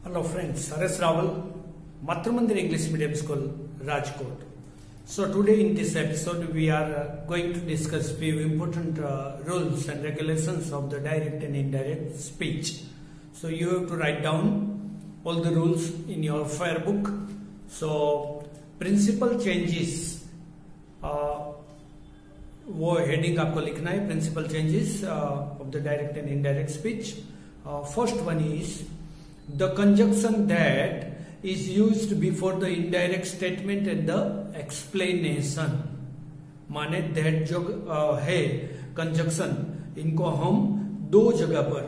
Hello friends, Haresh Rawal, Matramandir English Medium School, Rajkot. So today in this episode we are going to discuss few important rules and regulations of the direct and indirect speech. So you have to write down all the rules in your fire book. So principal changes, वो heading आपको लिखना है, principal changes of the direct and indirect speech. First one is the conjunction that is used before the indirect statement and the explanation. माने that जो है conjunction, इनको हम दो जगह पर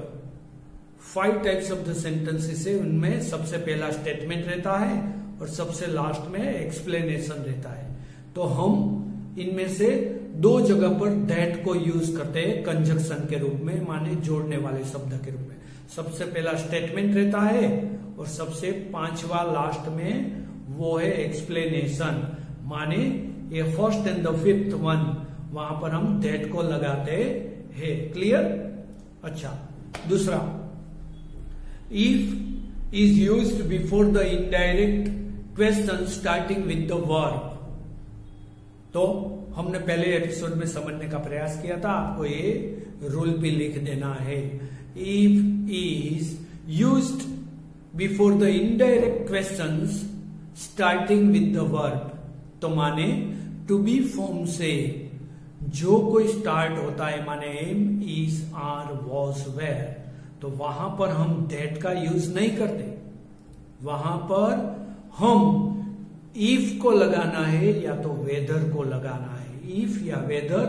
5 types of the sentences है, उनमें सबसे पहला statement रहता है और सबसे लास्ट में explanation रहता है. तो हम इनमें से दो जगह पर that को यूज करते हैं conjunction के रूप में, माने जोड़ने वाले शब्द के रूप में. सबसे पहला स्टेटमेंट रहता है और सबसे पांचवा लास्ट में वो है एक्सप्लेनेशन, माने ये first and the fifth one, वहां पर हम दैट को लगाते हैं. क्लियर? अच्छा, दूसरा, if is used before the indirect question starting with the verb. तो हमने पहले एपिसोड में समझने का प्रयास किया था, आपको ये रूल भी लिख देना है. If is used before the indirect questions starting with the verb, तो माने to be फॉर्म से जो कोई स्टार्ट होता है, माने am, is, are, was, were, तो वहां पर हम that का यूज नहीं करते. वहां पर हम if को लगाना है या तो whether को लगाना है. if या whether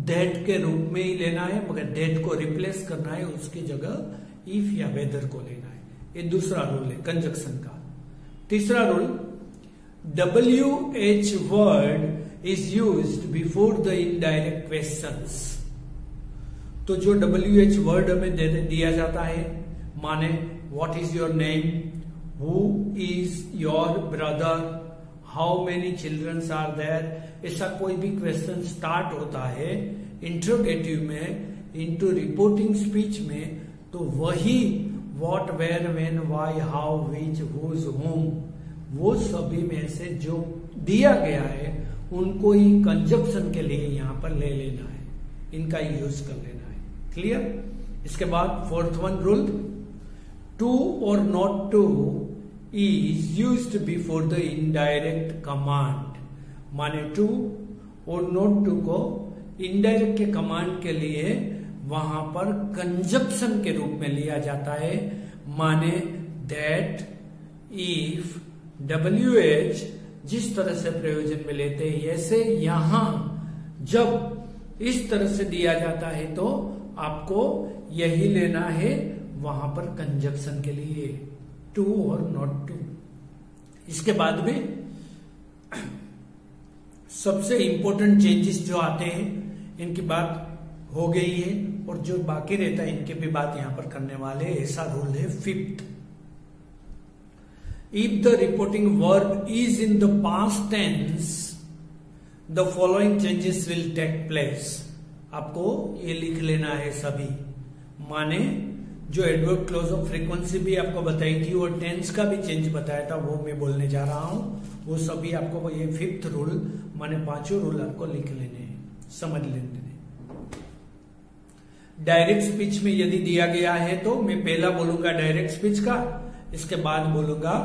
that के रूप में ही लेना है, मगर that को रिप्लेस करना है, उसकी जगह if या whether को लेना है. ये दूसरा रूल है कंजक्शन का. तीसरा rule, WH word is used before the indirect questions. तो जो WH वर्ड हमें दिया जाता है, माने what is your name, who is your brother, how many childrens are there, ऐसा कोई भी क्वेश्चन स्टार्ट होता है इंट्रोगेटिव में इनटू रिपोर्टिंग स्पीच में, तो वही what, where, when, why, how, which, whose, whom, वो सभी में से जो दिया गया है उनको ही कंजक्शन के लिए यहां पर ले लेना है, इनका यूज कर लेना है. क्लियर? इसके बाद फोर्थ वन रूल, टू और not to is used before the indirect command. माने टू और नॉट टू को इनडायरेक्ट के कमांड के लिए वहां पर कंजक्शन के रूप में लिया जाता है. माने दैट, इफ, WH जिस तरह से प्रयोजन में लेते हैं, ऐसे यहां जब इस तरह से दिया जाता है तो आपको यही लेना है वहां पर कंजक्शन के लिए, टू और नॉट टू. इसके बाद में सबसे इंपॉर्टेंट चेंजेस जो आते हैं, इनकी बात हो गई है और जो बाकी रहता है इनकी भी बात यहां पर करने वाले. ऐसा रूल है fifth, if the reporting verb is in the past tense the following changes will take place. आपको ये लिख लेना है सभी, माने जो एडवर्ब क्लोज ऑफ फ्रीक्वेंसी भी आपको बताई थी और टेंस का भी चेंज बताया था, वो मैं बोलने जा रहा हूं. वो सभी आपको ये फिफ्थ रूल, माने पांचों रूल आपको लिख लेने हैं, समझ लेने. डायरेक्ट स्पीच में यदि दिया गया है तो मैं पहला बोलूंगा डायरेक्ट स्पीच का, इसके बाद बोलूंगा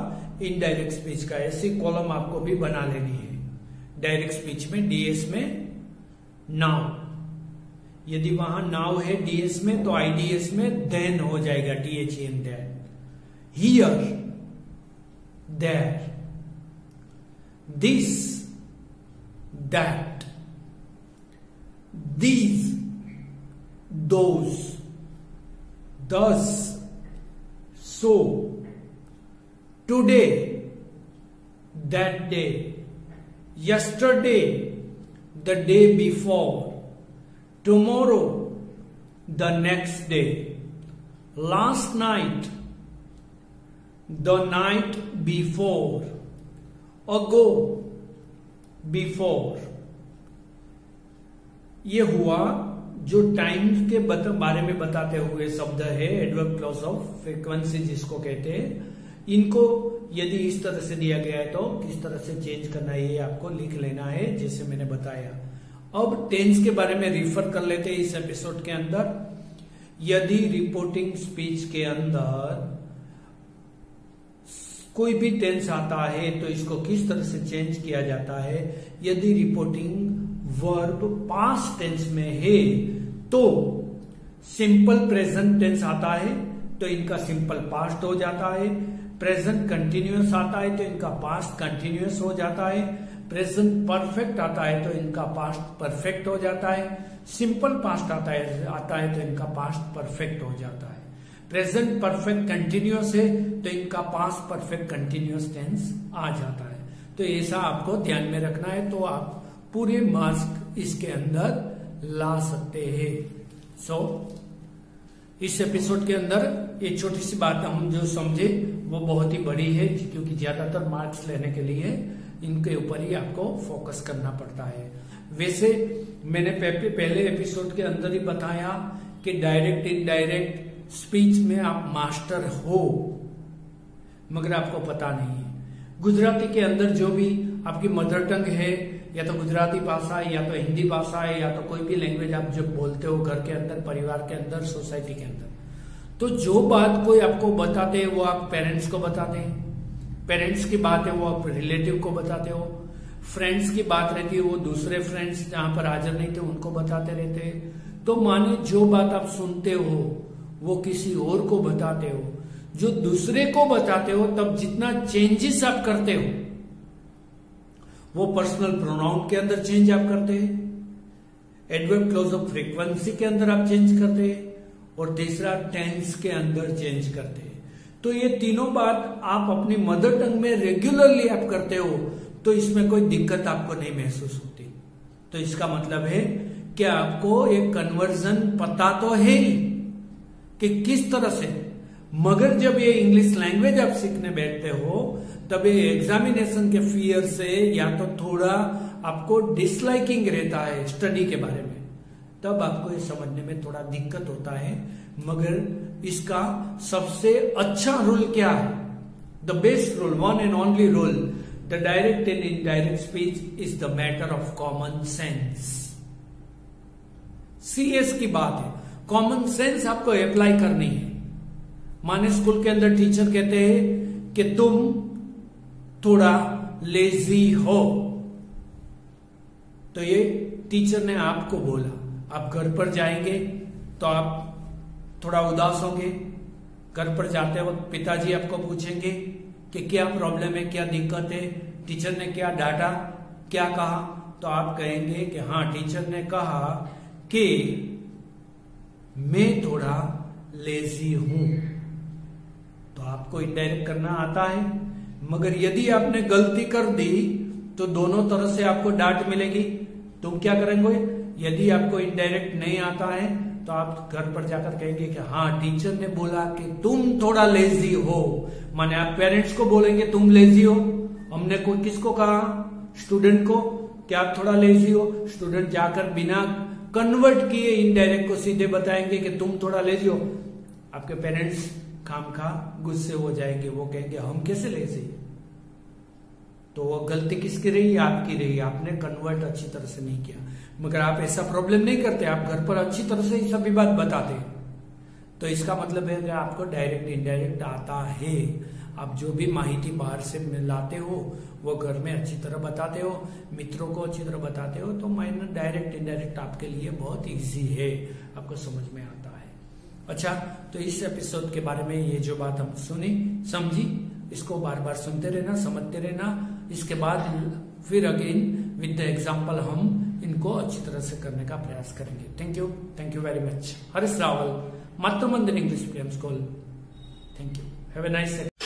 इनडायरेक्ट स्पीच का. ऐसी कॉलम आपको भी बना लेनी है. डायरेक्ट स्पीच में डीएस में नाउ, यदि वहां नाउ है डीएस में तो आईडीएस में देन हो जाएगा, THEN, then. Here, there, this, that, these, those, thus, so, today, that day, yesterday, the day before, tomorrow, the next day, last night, the night before, ago, before. ये हुआ जो time के बारे में बताते हुए शब्द है, एडवर्ब क्लॉज ऑफ फ्रीक्वेंसी जिसको कहते हैं. इनको यदि इस तरह से दिया गया है तो किस तरह से चेंज करना है ये आपको लिख लेना है, जैसे मैंने बताया। अब टेंस के बारे में रिफर कर लेते हैं इस एपिसोड के अंदर। यदि रिपोर्टिंग स्पीच के अंदर कोई भी टेंस आता है तो इसको किस तरह से चेंज किया जाता है। यदि रिपोर्टिंग वर्ब पास्ट टेंस में है तो सिंपल प्रेजेंट टेंस आता है तो इनका सिंपल पास्ट हो जाता है। प्रेजेंट कंटिन्यूअस आता है तो इनका पास्ट कंटिन्यूअस हो जाता है। प्रेजेंट परफेक्ट आता है तो इनका पास्ट परफेक्ट हो जाता है। सिंपल पास्ट आता है तो इनका पास्ट परफेक्ट हो जाता है। प्रेजेंट परफेक्ट कंटिन्यूअस है तो इनका पास्ट परफेक्ट कंटिन्यूअस टेंस आ जाता है। तो ऐसा आपको ध्यान में रखना है तो आप पूरे मार्क्स इसके अंदर ला सकते हैं। सो इस एपिसोड के अंदर एक छोटी सी बात हम जो समझे वो बहुत ही बड़ी है, क्योंकि ज्यादातर मार्क्स लेने के लिए इनके ऊपर ही आपको फोकस करना पड़ता है। वैसे मैंने पहले एपिसोड के अंदर ही बताया कि डायरेक्ट इनडायरेक्ट स्पीच में आप मास्टर हो, मगर आपको पता नहीं है। गुजराती के अंदर जो भी आपकी मदर टंग है, या तो गुजराती भाषा है या तो हिंदी भाषा है या तो कोई भी लैंग्वेज आप जब बोलते हो घर के अंदर, परिवार के अंदर, सोसाइटी के अंदर, तो जो बात कोई आपको बताते हैं वो आप पेरेंट्स को बताते हैं। पेरेंट्स की बात है वो आप रिलेटिव को बताते हो। फ्रेंड्स की बात रहती है वो दूसरे फ्रेंड्स जहां पर हाजिर नहीं थे उनको बताते रहते हैं। तो माने जो बात आप सुनते हो वो किसी और को बताते हो, जो दूसरे को बताते हो, तब जितना चेंजेस आप करते हो वो पर्सनल प्रोनाउन के अंदर चेंज आप करते हैं, एडवर्ब क्लॉज ऑफ फ्रीक्वेंसी के अंदर आप चेंज करते हैं, और तीसरा टेंस के अंदर चेंज करते हैं। तो ये तीनों बात आप अपनी मदर टंग में रेगुलरली आप करते हो तो इसमें कोई दिक्कत आपको नहीं महसूस होती। तो इसका मतलब है कि आपको एक कन्वर्जन पता तो है ही कि किस तरह से, मगर जब ये इंग्लिश लैंग्वेज आप सीखने बैठते हो तब ये एग्जामिनेशन के फियर से या तो थोड़ा आपको डिसलाइकिंग रहता है स्टडी के बारे में, तब आपको ये समझने में थोड़ा दिक्कत होता है। मगर इसका सबसे अच्छा रूल क्या है? The best rule, one and only rule, the direct and indirect speech is the matter of common sense. CS की बात है, कॉमन सेंस आपको अप्लाई करनी है। माने स्कूल के अंदर टीचर कहते हैं कि तुम थोड़ा लेजी हो, तो ये टीचर ने आपको बोला। आप घर पर जाएंगे तो आप थोड़ा उदास होंगे। घर पर जाते वक्त पिताजी आपको पूछेंगे कि क्या प्रॉब्लम है, क्या दिक्कत है, टीचर ने क्या डांटा, क्या कहा, तो आप कहेंगे कि हाँ टीचर ने कहा कि मैं थोड़ा लेजी हूं। तो आपको इनडायरेक्ट करना आता है। मगर यदि आपने गलती कर दी तो दोनों तरह से आपको डांट मिलेगी। तुम क्या करेंगे? यदि आपको इनडायरेक्ट नहीं आता है तो आप घर पर जाकर कहेंगे कि हाँ टीचर ने बोला कि तुम थोड़ा लेजी हो। माने आप पेरेंट्स को बोलेंगे तुम लेजी हो। हमने कोई किसको कहा? स्टूडेंट को, क्या आप थोड़ा लेजी हो। स्टूडेंट जाकर बिना कन्वर्ट किए इनडायरेक्ट को सीधे बताएंगे कि तुम थोड़ा लेजी हो। आपके पेरेंट्स खामखा गुस्से हो जाएंगे, वो कहेंगे हम कैसे लेजी। तो वो गलती किसकी रही? आपकी रही। आपने कन्वर्ट अच्छी तरह से नहीं किया। मगर आप ऐसा प्रॉब्लम नहीं करते, आप घर पर अच्छी तरह से ही सभी बात बताते। तो इसका मतलब है कि आपको डायरेक्ट इनडायरेक्ट आता है। आप जो भी माहिती बाहर से लाते हो वो घर में अच्छी तरह बताते हो, मित्रों को अच्छी तरह बताते हो, तो माइनर डायरेक्ट इनडायरेक्ट आपके लिए बहुत इजी है, आपको समझ में आता है। अच्छा, तो इस एपिसोड के बारे में ये जो बात हम सुनी समझी, इसको बार बार सुनते रहना, समझते रहना। इसके बाद फिर अगेन विद द एग्जाम्पल हम इनको अच्छी तरह से करने का प्रयास करेंगे। Thank you very much. Harish Rawal, Matrimandir English medium school. Thank you. Have a nice day.